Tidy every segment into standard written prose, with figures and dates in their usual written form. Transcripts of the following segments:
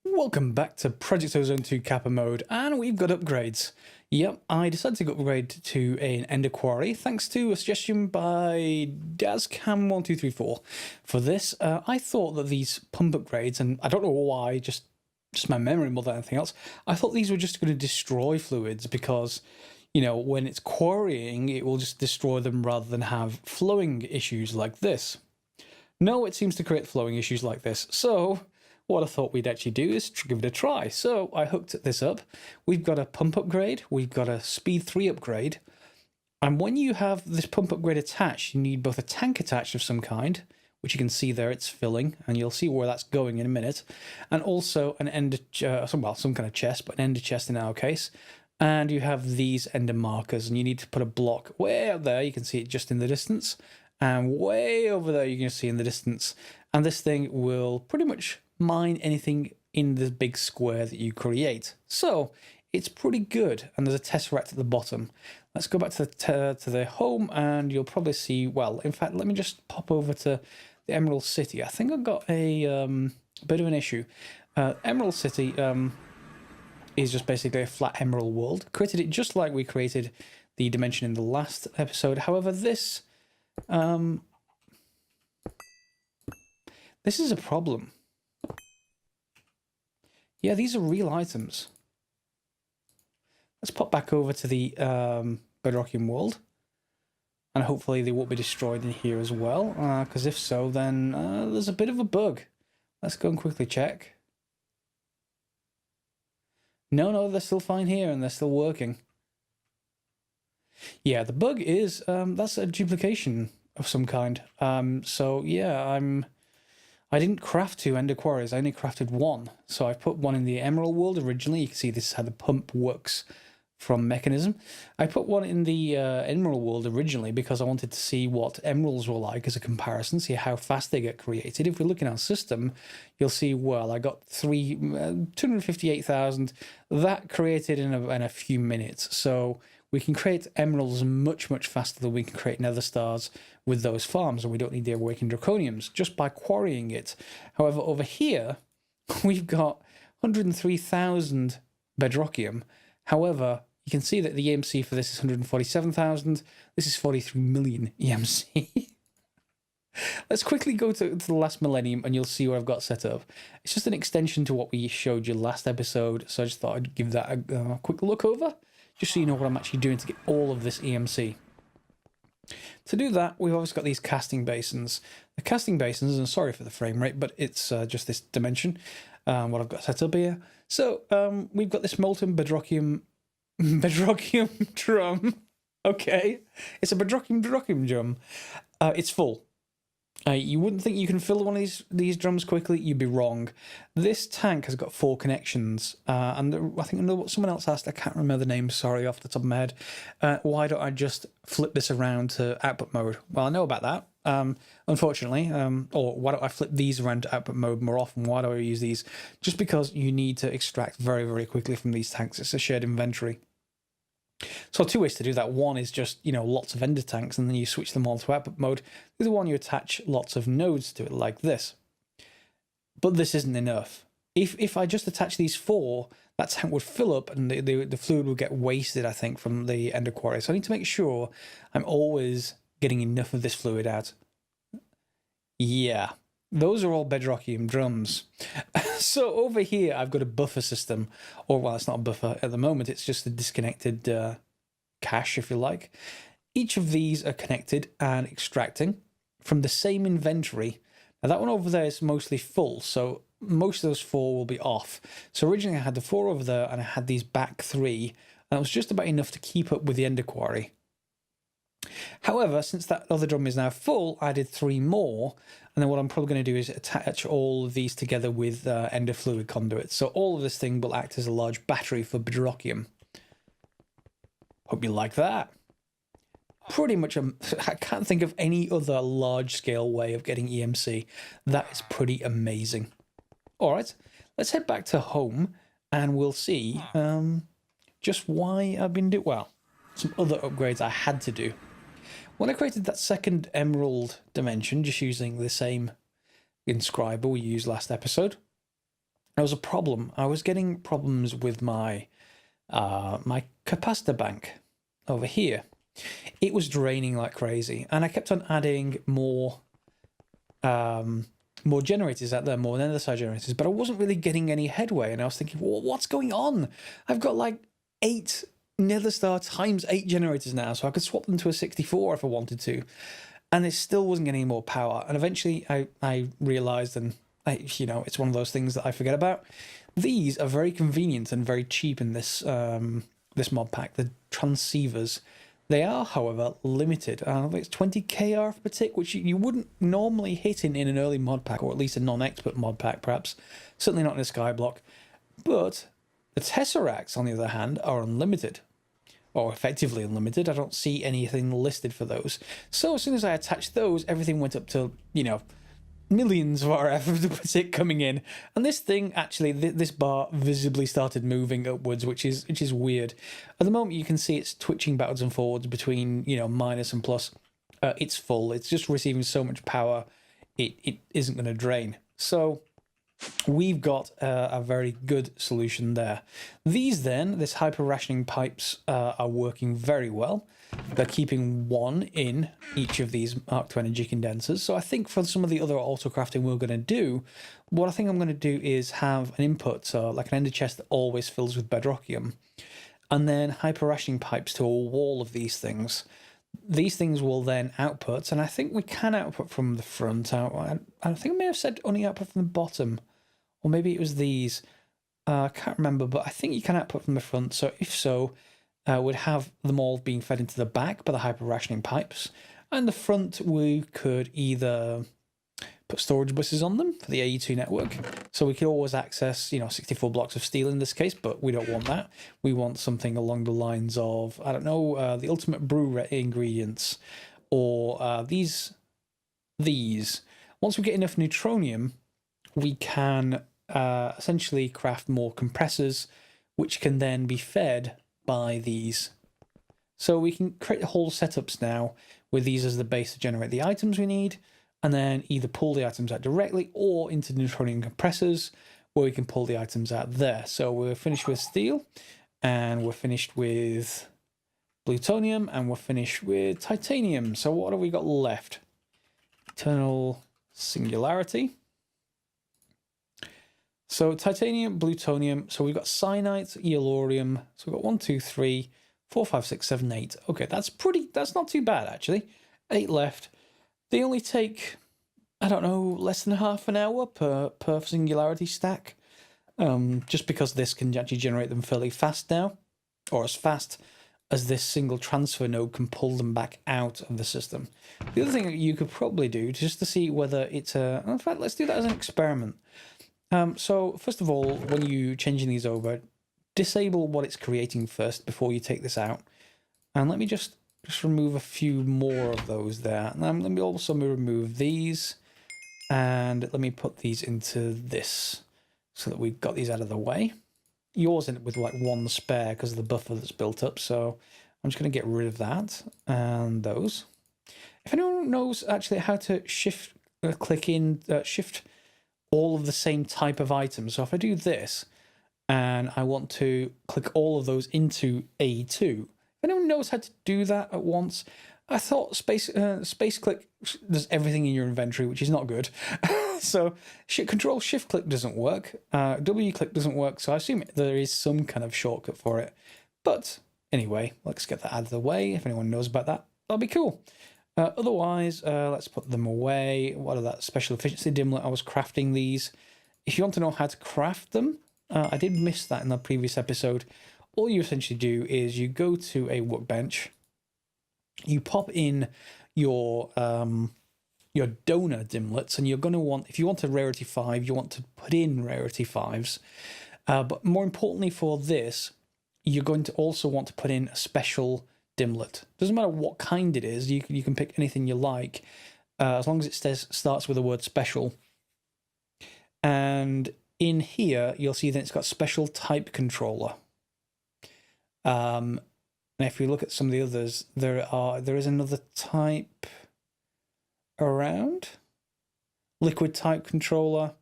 Welcome back to Project Ozone 2 Kappa mode, and we've got upgrades. Yep, I decided to upgrade to an Ender Quarry, thanks to a suggestion by DazCam1234. For this, I thought that these pump upgrades, and I don't know why, just my memory more than anything else, I thought these were just going to destroy fluids because, you know, when it's quarrying, it will just destroy them rather than have flowing issues like this. No, it seems to create flowing issues like this, so what I thought we'd actually do is give it a try. So I hooked this up. We've got a pump upgrade, we've got a speed 3 upgrade, and when you have this pump upgrade attached, you need both a tank attached of some kind, which you can see there, it's filling, and you'll see where that's going in a minute, and also an ender, some kind of chest, but an ender chest in our case. And you have these ender markers, and you need to put a block way up there, you can see it just in the distance, and way over there you can see in the distance, and this thing will pretty much mine anything in the big square that you create. So it's pretty good, and there's a tesseract at the bottom. Let's go back to the home, and you'll probably see, well, in fact, let me just pop over to the Emerald City. I think I've got a bit of an issue. Emerald City is just basically a flat emerald world. Created it just like we created the dimension in the last episode. However, this is a problem. Yeah, these are real items. Let's pop back over to the Bedrockian world. And hopefully they won't be destroyed in here as well. Because if so, then there's a bit of a bug. Let's go and quickly check. No, they're still fine here and they're still working. Yeah, the bug is, that's a duplication of some kind. So yeah, I didn't craft 2 Ender Quarries, I only crafted 1. So I put one in the Emerald world originally. You can see this is how the pump works from Mechanism. I put one in the Emerald world originally because I wanted to see what emeralds were like as a comparison, see how fast they get created. If we look in our system, you'll see, well, I got 258,000. That created in a few minutes. So we can create emeralds much faster than we can create nether stars with those farms, and we don't need the Awakened Draconiums just by quarrying it. However, over here, we've got 103,000 Bedrockium. However, you can see that the EMC for this is 147,000. This is 43 million EMC. Let's quickly go to the last millennium and you'll see what I've got set up. It's just an extension to what we showed you last episode, so I just thought I'd give that a quick look over, just so you know what I'm actually doing to get all of this EMC. To do that, we've obviously got these casting basins. The casting basins, and sorry for the frame rate, but it's just this dimension, what I've got set up here. So we've got this molten Bedrockium drum. Okay, it's a Bedrockium drum. It's full. You wouldn't think you can fill one of these drums quickly. You'd be wrong. This tank has got 4 connections, and I think someone else asked, I can't remember the name, sorry, off the top of my head, why don't I just flip this around to output mode? Well, I know about that, unfortunately, or why don't I flip these around to output mode more often? Why do I use these? Just because you need to extract very quickly from these tanks. It's a shared inventory. So 2 ways to do that. One is just, you know, lots of ender tanks, and then you switch them all to output mode. The other one, you attach lots of nodes to it like this. But this isn't enough. If I just attach these 4, that tank would fill up and the fluid would get wasted, I think, from the ender quarry. So I need to make sure I'm always getting enough of this fluid out. Yeah, those are all Bedrockium drums. So over here, I've got a buffer system, or well, it's not a buffer at the moment, it's just a disconnected cache, if you like. Each of these are connected and extracting from the same inventory. Now that one over there is mostly full, so most of those 4 will be off. So originally I had the 4 over there, and I had these back 3, and that was just about enough to keep up with the ender quarry. However, since that other drum is now full, I did 3 more, and then what I'm probably going to do is attach all of these together with ender fluid conduits. So all of this thing will act as a large battery for Bedrockium. Hope you like that. Pretty much, I can't think of any other large-scale way of getting EMC. That is pretty amazing. All right, let's head back to home, and we'll see just why I've been doing, well, some other upgrades I had to do. When I created that second emerald dimension, just using the same inscriber we used last episode, there was a problem. I was getting problems with my my capacitor bank over here. It was draining like crazy, and I kept on adding more more generators out there, more andesite generators, but I wasn't really getting any headway. And I was thinking, well, what's going on? I've got like 8 nether star times 8 generators now, so I could swap them to a 64 if I wanted to, and it still wasn't getting any more power. And eventually I realized, and you know, it's one of those things that I forget about. These are very convenient and very cheap in this this mod pack, the transceivers. They are, however, limited. I think it's 20k RF per tick, which you wouldn't normally hit in an early mod pack, or at least a non-expert mod pack, perhaps. Certainly not in a skyblock. But the Tesseracts, on the other hand, are unlimited. Or effectively unlimited. I don't see anything listed for those. So as soon as I attached those, everything went up to, you know, millions of RF per tick coming in, and this thing actually, this bar visibly started moving upwards, which is weird. At the moment, you can see it's twitching backwards and forwards between, you know, minus and plus. It's full. It's just receiving so much power, it isn't going to drain. So we've got a very good solution there. These then, this hyper rationing pipes are working very well. They're keeping 1 in each of these Mark II energy condensers. So I think for some of the other auto crafting we're going to do, what I think I'm going to do is have an input, so like an ender chest that always fills with bedrockium, and then hyper rationing pipes to a wall of these things. These things will then output, and I think we can output from the front. I think I may have said only output from the bottom, or maybe it was these. I can't remember, but I think you can output from the front. So if so, would have them all being fed into the back by the hyper rationing pipes, and the front we could either put storage buses on them for the AE2 network, so we could always access, you know, 64 blocks of steel in this case, but we don't want that. We want something along the lines of, I don't know, the ultimate brew ingredients, or these. Once we get enough neutronium, we can essentially craft more compressors, which can then be fed by these. So we can create whole setups now with these as the base to generate the items we need, and then either pull the items out directly or into neutronium compressors, where we can pull the items out there. So we're finished with steel, and we're finished with plutonium, and we're finished with titanium. So what have we got left? Eternal singularity. So titanium, plutonium. So we've got cyanite, yellorium. So we've got 1, 2, 3, 4, 5, 6, 7, 8. Okay, that's not too bad actually. 8 left. They only take, I don't know, less than half an hour per singularity stack. Just because this can actually generate them fairly fast now, or as fast as this single transfer node can pull them back out of the system. The other thing that you could probably do, just to see whether it's a... In fact, let's do that as an experiment. So first of all, when you changing these over, disable what it's creating first before you take this out. And let me just remove a few more of those there. And let me also remove these. And let me put these into this so that we've got these out of the way. Yours end up with like 1 spare because of the buffer that's built up. So I'm just going to get rid of that and those. If anyone knows actually how to shift all of the same type of items. So if I do this and I want to click all of those into A2, if anyone knows how to do that at once, I thought space click does everything in your inventory, which is not good. So control shift click doesn't work. W click doesn't work. So I assume there is some kind of shortcut for it. But anyway, let's get that out of the way. If anyone knows about that, that'll be cool. Otherwise, let's put them away. What are that special efficiency dimlet? I was crafting these. If you want to know how to craft them, I did miss that in the previous episode. All you essentially do is you go to a workbench, you pop in your donor dimlets, and you're going to want, if you want a rarity 5, you want to put in rarity 5s. But more importantly for this, you're going to also want to put in a special dimlet. Doesn't matter what kind it is, you can pick anything you like, as long as it starts with the word special. And in here, you'll see that it's got special type controller. And if you look at some of the others, there is another type around. Liquid type controller,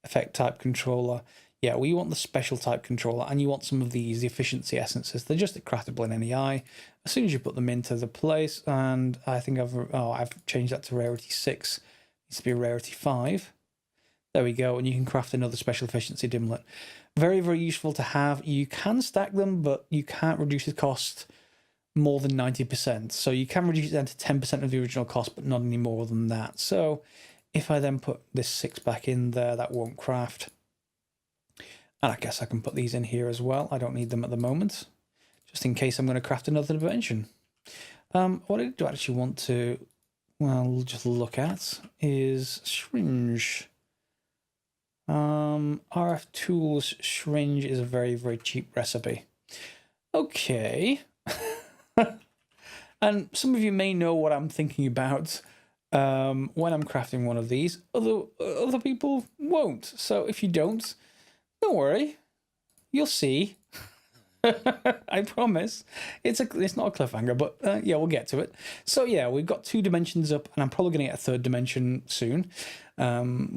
effect type controller. Yeah, we want the special type controller, and you want some of these, the efficiency essences. They're just craftable in NEI. As soon as you put them into the place, and I think I've changed that to rarity 6. It needs to be rarity 5. There we go, and you can craft another special efficiency dimlet. Very, very useful to have. You can stack them, but you can't reduce the cost more than 90%. So you can reduce it down to 10% of the original cost, but not any more than that. So if I then put this 6 back in there, that won't craft. And I guess I can put these in here as well. I don't need them at the moment, just in case I'm going to craft another dimension. What I do actually want to, well, just look at is syringe. RF Tools syringe is a very, very cheap recipe. Okay. And some of you may know what I'm thinking about when I'm crafting one of these. Other people won't. So if you don't worry. You'll see. I promise. It's not a cliffhanger, but yeah, we'll get to it. So yeah, we've got 2 dimensions up, and I'm probably going to get a 3rd dimension soon.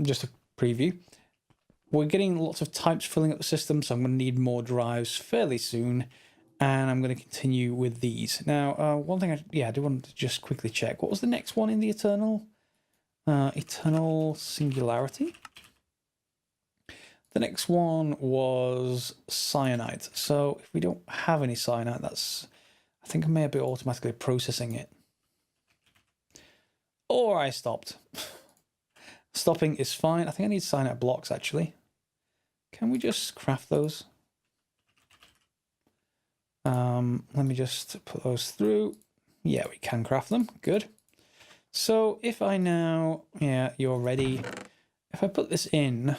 Just a preview. We're getting lots of types filling up the system, so I'm going to need more drives fairly soon, and I'm going to continue with these. Now, one thing I do want to just quickly check. What was the next one in the Eternal? Eternal Singularity? The next one was cyanide. So if we don't have any cyanide, I think I may be automatically processing it. Or I stopped. Stopping is fine. I think I need cyanide blocks, actually. Can we just craft those? Let me just put those through. Yeah, we can craft them. Good. So if I now... Yeah, you're ready. If I put this in...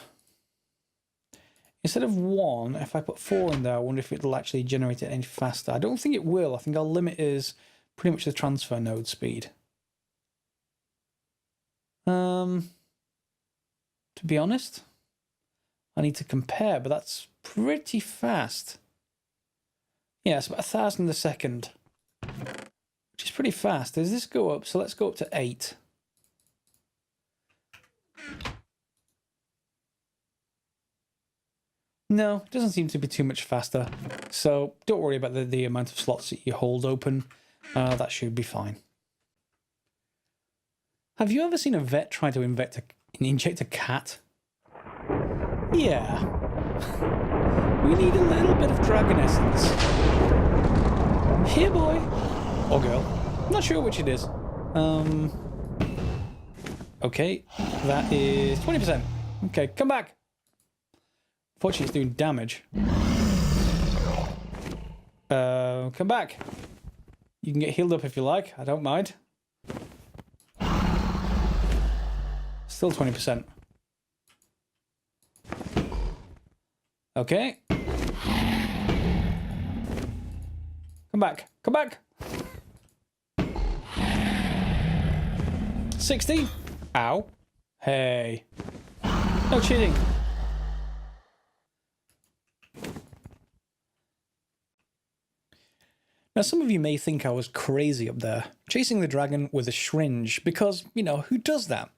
Instead of 1, if I put 4 in there, I wonder if it'll actually generate it any faster. I don't think it will. I think our limit is pretty much the transfer node speed. To be honest, I need to compare, but that's pretty fast. Yeah, it's about 1,000 a second, which is pretty fast. Does this go up? So let's go up to 8. No, it doesn't seem to be too much faster. So don't worry about the amount of slots that you hold open. That should be fine. Have you ever seen a vet try to inject a cat? Yeah. We need a little bit of dragon essence. Here, boy. Or girl. Not sure which it is. Okay, that is 20%. Okay, come back. Fortunately, it's doing damage. Come back. You can get healed up if you like. I don't mind. Still 20%. Okay. Come back. Come back. 60. Ow. Hey. No cheating. Now, some of you may think I was crazy up there, chasing the dragon with a syringe, because, you know, who does that?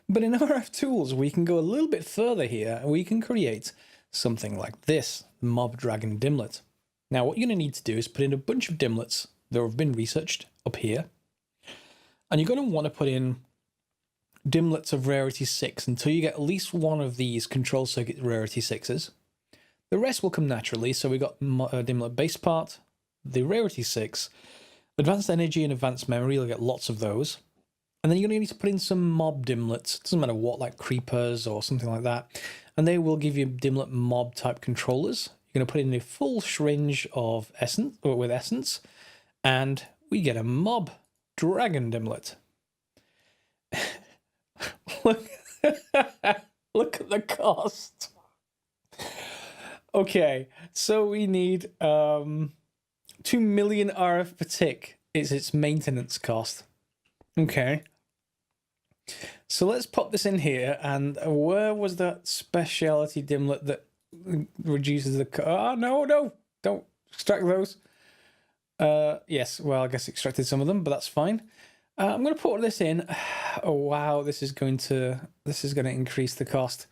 But in RF Tools, we can go a little bit further here, and we can create something like this, Mob Dragon Dimlet. Now, what you're going to need to do is put in a bunch of dimlets that have been researched up here, and you're going to want to put in dimlets of rarity 6 until you get at least one of these control circuit rarity 6s. The rest will come naturally, so we've got a dimlet base part, the rarity 6, advanced energy and advanced memory, you'll get lots of those. And then you're going to need to put in some mob dimlets, it doesn't matter what, like creepers or something like that. And they will give you dimlet mob type controllers. You're going to put in a full syringe of essence, or with essence, and we get a mob dragon dimlet. Look, look at the cost. Okay, so we need 2 million RF per tick is its maintenance cost. Okay. So let's pop this in here, and where was that specialty dimlet that reduces the... Oh, no, don't extract those. Yes, well, I guess extracted some of them, but that's fine. I'm going to put this in. Oh, wow, this is going to increase the cost.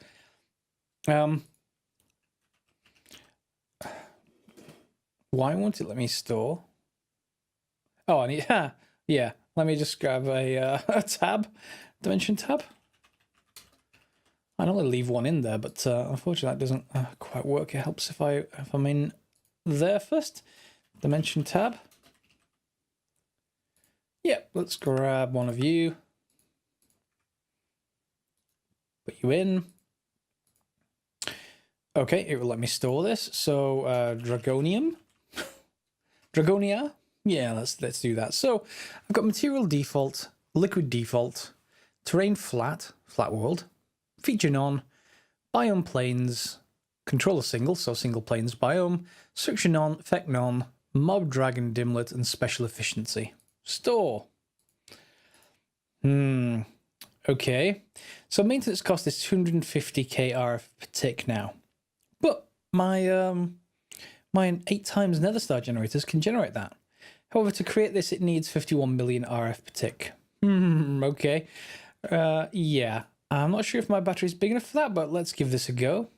Why won't it let me store? Oh, I need, yeah. Let me just grab a tab, dimension tab. I normally leave one in there, but unfortunately that doesn't quite work. It helps if I'm in there first. Dimension tab. Yep, let's grab one of you. Put you in. Okay, it will let me store this. So Draconium. Dragonia? Yeah, let's do that. So I've got material default, liquid default, terrain flat world, feature none, biome planes, controller single, so single planes biome, structure none, effect none, mob dragon dimlet, and special efficiency. Store. Okay. So maintenance cost is 250k RF per tick now. But my my 8 times nether star generators can generate that. However, to create this, it needs 51 million RF per tick. Okay. Yeah. I'm not sure if my battery's big enough for that, but let's give this a go.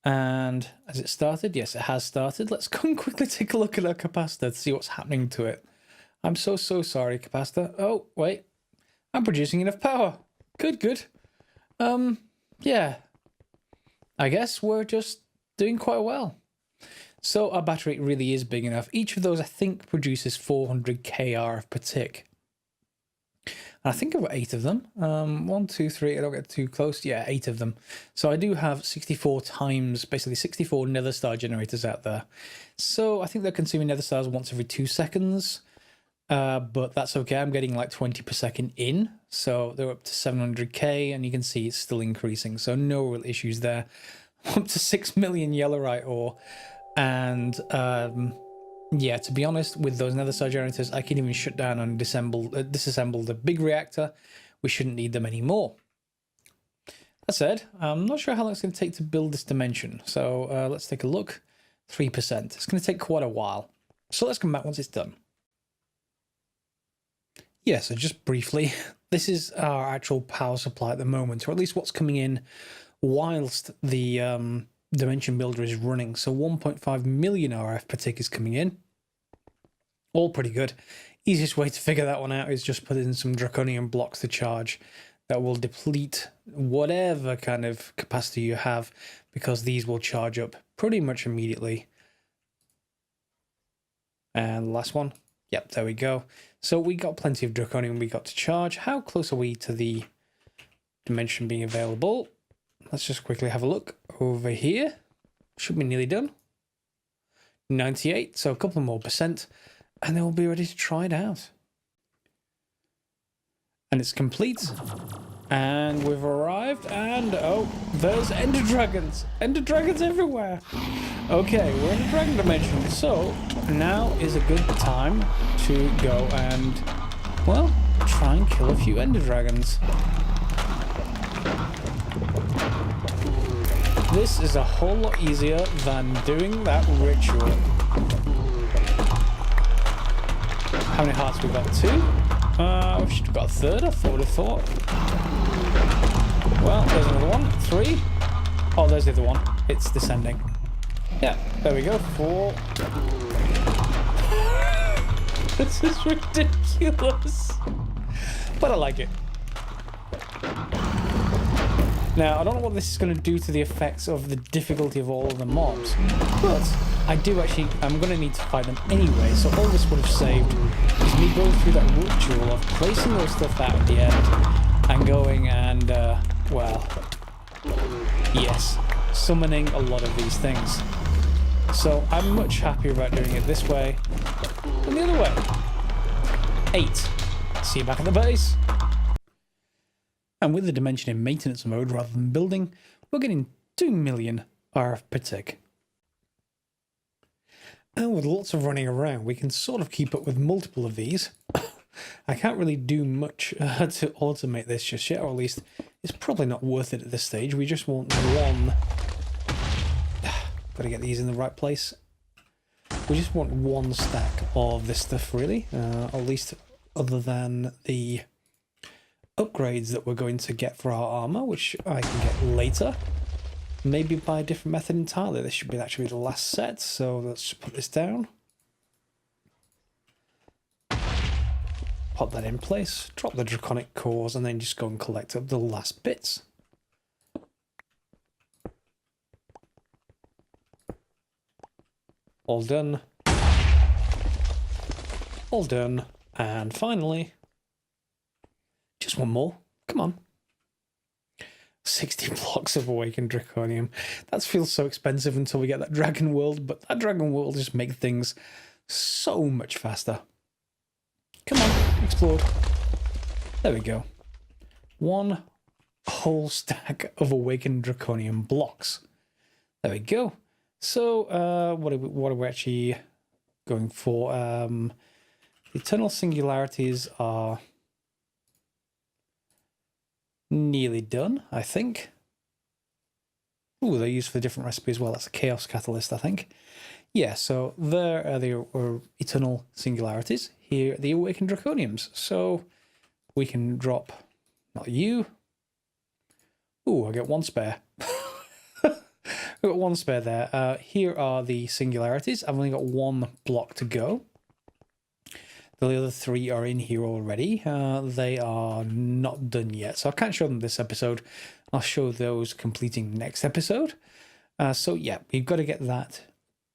And has it started? Yes, it has started. Let's go and quickly take a look at our capacitor to see what's happening to it. I'm so sorry, capacitor. Oh, wait. I'm producing enough power. Good. Yeah. I guess we're just doing quite well. So our battery really is big enough. Each of those, I think, produces 400k RF per tick. And I think I've got 8 of them. 1, 2, 3. I don't get too close. Yeah, 8 of them. So I do have 64 times, basically 64 nether star generators out there. So I think they're consuming nether stars once every 2 seconds. But that's okay. I'm getting like 20 per second in. So they're up to 700k, and you can see it's still increasing. So no real issues there. I'm up to 6 million yellowite ore. And yeah, to be honest, with those nether star generators, I can even shut down and disassemble the big reactor. We shouldn't need them anymore. That said, I'm not sure how long it's going to take to build this dimension. So let's take a look. 3%. It's going to take quite a while. So let's come back once it's done. Yeah, so just briefly, this is our actual power supply at the moment, or at least what's coming in whilst the dimension builder is running. So 1.5 million RF per tick is coming in. All pretty good. Easiest way to figure that one out is just put in some draconium blocks to charge. That will deplete whatever kind of capacity you have, because these will charge up pretty much immediately. And the last one. Yep, there we go. So we got plenty of draconium we got to charge. How close are we to the dimension being available? Let's just quickly have a look over here. Should be nearly done. 98, so a couple more percent, and then we'll be ready to try it out. And it's complete. And we've arrived, and oh, there's ender dragons. Ender dragons everywhere. Okay, we're in the dragon dimension, so now is a good time to go and, well, try and kill a few ender dragons. This is a whole lot easier than doing that ritual. How many hearts we got? 2? We should have got a 3rd, I would have thought. Well, there's another one. 3. Oh, there's the other one. It's descending. Yeah, there we go. 4. This is ridiculous. But I like it. Now, I don't know what this is going to do to the effects of the difficulty of all of the mobs, but I do actually, I'm going to need to fight them anyway, so all this would have saved is me going through that ritual of placing those stuff out at the end and going and, well, yes, summoning a lot of these things. So I'm much happier about doing it this way than the other way. 8. See you back at the base. And with the dimension in maintenance mode rather than building, we're getting 2 million RF per tick. And with lots of running around, we can sort of keep up with multiple of these. I can't really do much to automate this just yet, or at least it's probably not worth it at this stage. We just want one. Got to get these in the right place. We just want one stack of this stuff, really, at least other than the upgrades that we're going to get for our armor, which I can get later. maybe by a different method entirely. This should be actually the last set, so let's just put this down. Pop that in place, drop the draconic cores, and then just go and collect up the last bits. All done. All done. And finally, just one more. Come on. 60 blocks of Awakened Draconium. That feels so expensive until we get that Dragon World, but that Dragon World just makes things so much faster. Come on, explode. There we go. One whole stack of Awakened Draconium blocks. There we go. So, what are we actually going for? The Eternal Singularities are nearly done, I think. Ooh, they're used for a different recipe as well. That's a Chaos Catalyst, I think. Yeah, so there are the Eternal Singularities. Here are the Awakened Draconiums. So we can drop, not you. Ooh, I get one spare. I've got one spare there. Here are the Singularities. I've only got one block to go. The other three are in here already. They are not done yet, so I can't show them this episode. I'll show those completing next episode. So yeah, we've got to get that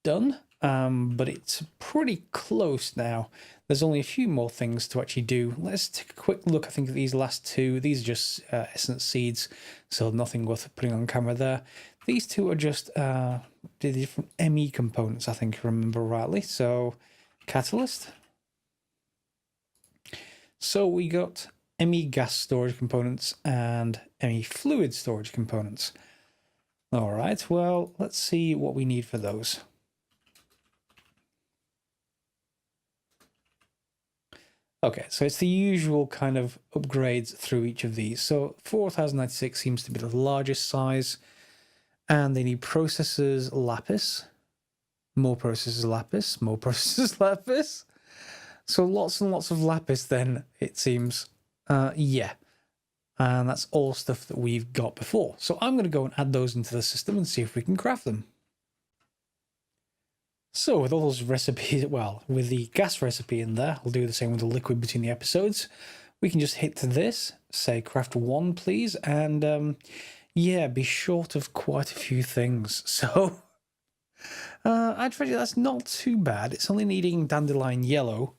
done, but it's pretty close now. There's only a few more things to actually do. Let's take a quick look, I think, at these last two. These are just essence seeds, so nothing worth putting on camera there. These two are just the different ME components, I think, if I remember rightly. So, catalyst. So we got ME gas storage components and ME fluid storage components. All right, well, let's see what we need for those. Okay, so it's the usual kind of upgrades through each of these. So 4096 seems to be the largest size, and they need processors lapis, more processors lapis, more processors lapis. So lots and lots of lapis then, it seems. Yeah. And that's all stuff that we've got before. So I'm going to go and add those into the system and see if we can craft them. So with all those recipes, well, with the gas recipe in there, I'll do the same with the liquid between the episodes. We can just hit this, say craft one, please, and yeah, be short of quite a few things. So actually, that's not too bad. It's only needing dandelion yellow,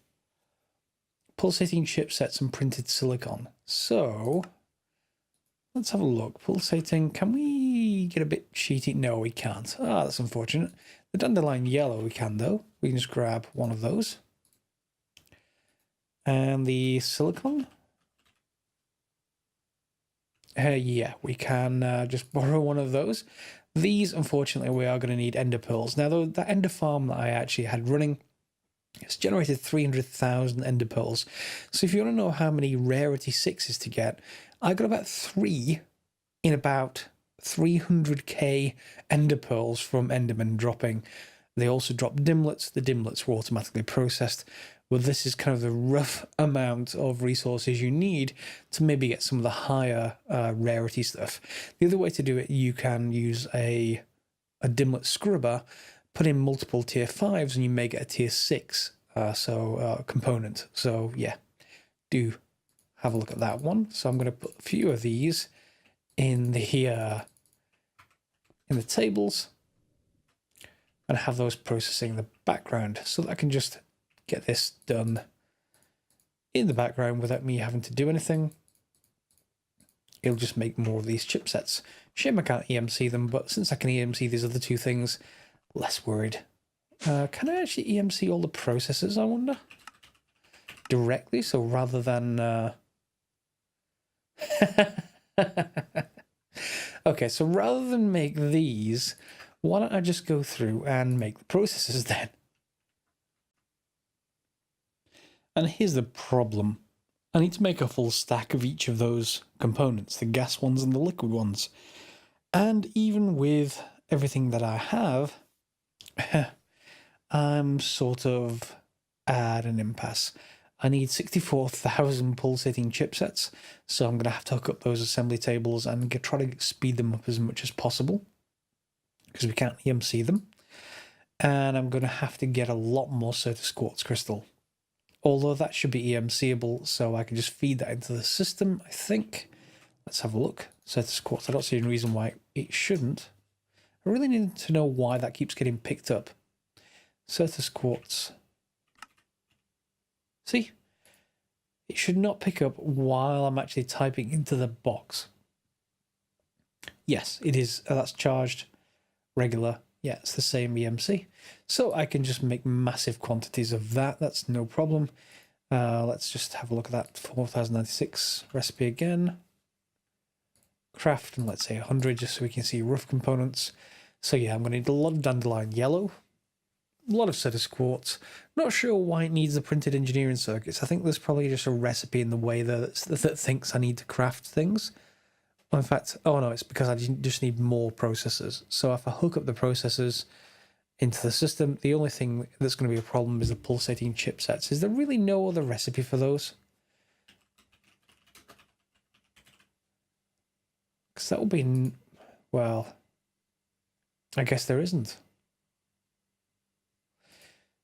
pulsating chipsets, and printed silicon. So let's have a look. Pulsating, can we get a bit cheaty? No, we can't. Ah, that's unfortunate. The dandelion yellow we can, though. We can just grab one of those. And the silicon? Yeah, we can just borrow one of those. These, unfortunately, we are going to need ender pearls. Now, though, that ender farm that I actually had running, it's generated 300,000 ender pearls. So if you want to know how many rarity 6s to get, I got about 3 in about 300k ender pearls from endermen dropping. They also drop dimlets. The dimlets were automatically processed. Well, this is kind of the rough amount of resources you need to maybe get some of the higher rarity stuff. The other way to do it, you can use a dimlet scrubber, put in multiple tier 5s, and you may get a tier 6 component. So yeah, do have a look at that one. So I'm going to put a few of these in the tables and have those processing in the background, so that I can just get this done in the background without me having to do anything. It'll just make more of these chipsets. Shame I can't EMC them, but since I can EMC these other two things, less worried. Can I actually EMC all the processors, I wonder? Directly, so rather than... Okay, so rather than make these, why don't I just go through and make the processors then? And here's the problem. I need to make a full stack of each of those components, the gas ones and the liquid ones. And even with everything that I have, I'm sort of at an impasse. I need 64,000 pulsating chipsets, so I'm going to have to hook up those assembly tables and try to speed them up as much as possible. because we can't EMC them. And I'm going to have to get a lot more Certus Quartz crystal. Although that should be EMCable, so I can just feed that into the system, I think. Let's have a look. Certus Quartz, I don't see any reason why it shouldn't. I really need to know why that keeps getting picked up. Certus Quartz. See? It should not pick up while I'm actually typing into the box. Yes, it is. That's charged, regular. Yeah, it's the same EMC. So I can just make massive quantities of that. That's no problem. Let's just have a look at that 4096 recipe again. Craft, and let's say 100, just so we can see rough components. So yeah, I'm going to need a lot of dandelion yellow. A lot of Certus Quartz. Not sure why it needs the printed engineering circuits. I think there's probably just a recipe in the way that thinks I need to craft things. In fact, oh no, it's because I just need more processors. So if I hook up the processors into the system, the only thing that's going to be a problem is the pulsating chipsets. Is there really no other recipe for those? Because that would be, well, I guess there isn't.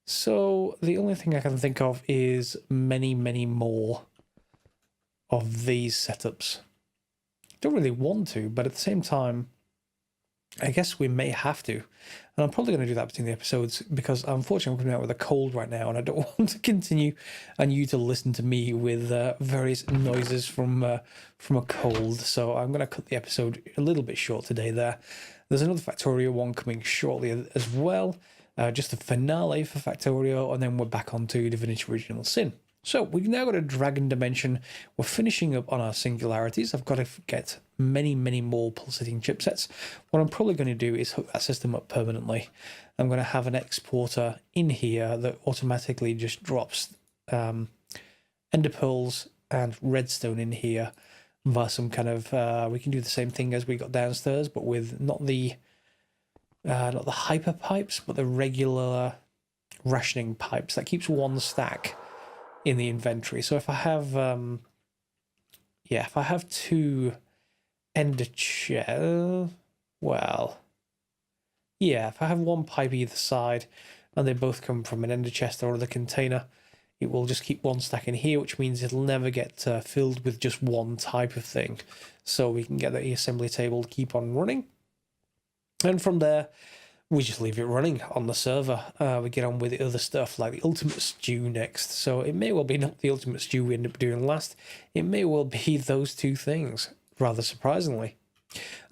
So the only thing I can think of is many, many more of these setups. Don't really want to, but at the same time, I guess we may have to. And I'm probably going to do that between the episodes because unfortunately I'm coming out with a cold right now and I don't want to continue and you to listen to me with various noises from a cold. So I'm going to cut the episode a little bit short today there. There's another Factorio one coming shortly as well. Just a finale for Factorio, and then we're back onto Divinity Original Sin. So we've now got a dragon dimension. We're finishing up on our singularities. I've got to get many, many more pulsating chipsets. What I'm probably going to do is hook that system up permanently. I'm going to have an exporter in here that automatically just drops ender pearls and redstone in here via some kind of... we can do the same thing as we got downstairs, but with not the hyper pipes, but the regular rationing pipes. That keeps one stack in the inventory. So if I have, if I have two ender well, yeah, if I have one pipe either side and they both come from an ender chest or the container, it will just keep one stack in here, which means it'll never get filled with just one type of thing. So we can get the assembly table to keep on running. And from there, we just leave it running on the server. We get on with the other stuff like the Ultimate Stew next. So it may well be not the Ultimate Stew we end up doing last. It may well be those two things, rather surprisingly.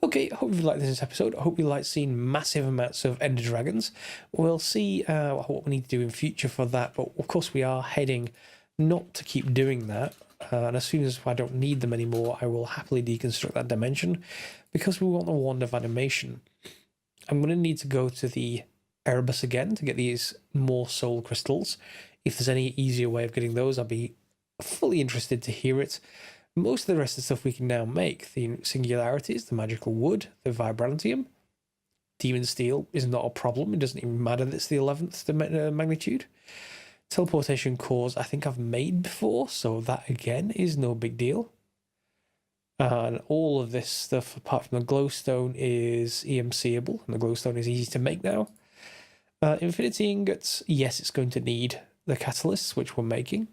Okay, I hope you liked this episode. I hope you liked seeing massive amounts of Ender Dragons. We'll see what we need to do in future for that. But of course, we are heading not to keep doing that. And as soon as I don't need them anymore, I will happily deconstruct that dimension because we want the wand of animation. I'm going to need to go to the Erebus again to get these more soul crystals. If there's any easier way of getting those, I'll be fully interested to hear it. Most of the rest of the stuff we can now make, the singularities, the magical wood, the vibrantium, demon steel is not a problem. It doesn't even matter that it's the 11th magnitude. Teleportation cores I think I've made before, so that again is no big deal. And all of this stuff, apart from the glowstone, is EMCable, and the glowstone is easy to make now. Infinity ingots, yes, it's going to need the catalysts, which we're making,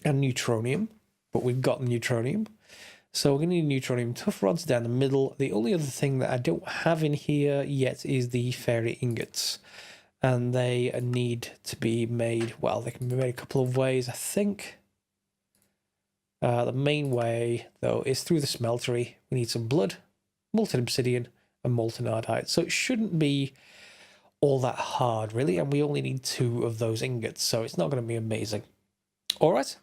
and neutronium, but we've got the neutronium. So we're going to need neutronium tough rods down the middle. The only other thing that I don't have in here yet is the fairy ingots, and they need to be made, well, they can be made a couple of ways, I think. The main way, though, is through the smeltery. We need some blood, molten obsidian, and molten ardite. So it shouldn't be all that hard, really, and we only need 2 of those ingots, so it's not going to be amazing. All right,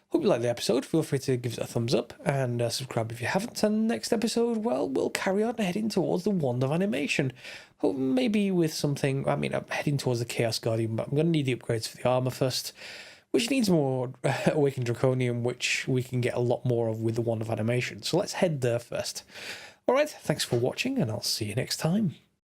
hope you liked the episode. Feel free to give it a thumbs up and subscribe if you haven't. And next episode, well, we'll carry on heading towards the Wand of Animation. Hope maybe with something, I mean, I'm heading towards the Chaos Guardian, but I'm going to need the upgrades for the armor first, which needs more Awakened Draconium, which we can get a lot more of with the Wand of Animation. So let's head there first. All right, thanks for watching, and I'll see you next time.